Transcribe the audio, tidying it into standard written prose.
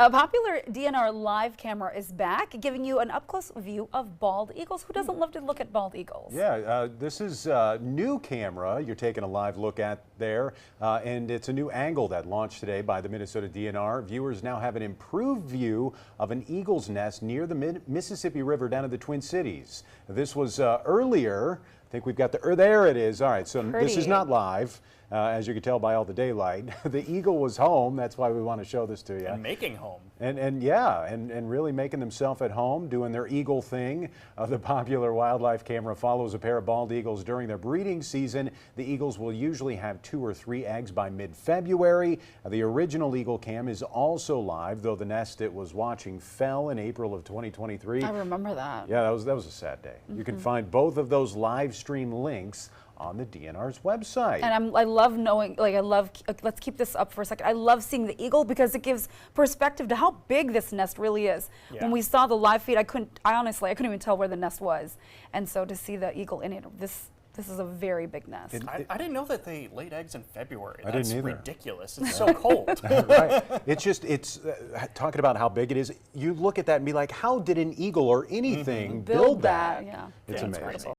A popular DNR live camera is back, giving you an up-close view of bald eagles. Who doesn't love to look at bald eagles? Yeah, this is a new camera you're taking a live look at there, and it's a new angle that launched today by the Minnesota DNR. Viewers now have an improved view of an eagle's nest near the Mississippi River down in the Twin Cities. This was earlier. I think we've got there it is. All right, so this is not live. As you can tell by all the daylight. The eagle was home. That's why we want to show this to you. And making home. And really making themselves at home, doing their eagle thing. The popular wildlife camera follows a pair of bald eagles during their breeding season. The eagles will usually have 2 or 3 eggs by mid-February. The original EagleCam is also live, though the nest it was watching fell in April of 2023. I remember that. Yeah, that was a sad day. You can find both of those live stream links on the DNR's website. And I love knowing, let's keep this up for a second. I love seeing the eagle because it gives perspective to how big this nest really is. Yeah. When we saw the live feed, I honestly couldn't even tell where the nest was. And so to see the eagle in it, this is a very big nest. I didn't know that they laid eggs in February. I didn't either. That's ridiculous. It's so cold. Right. It's talking about how big it is. You look at that and be like, how did an eagle or anything build that? Yeah. It's amazing.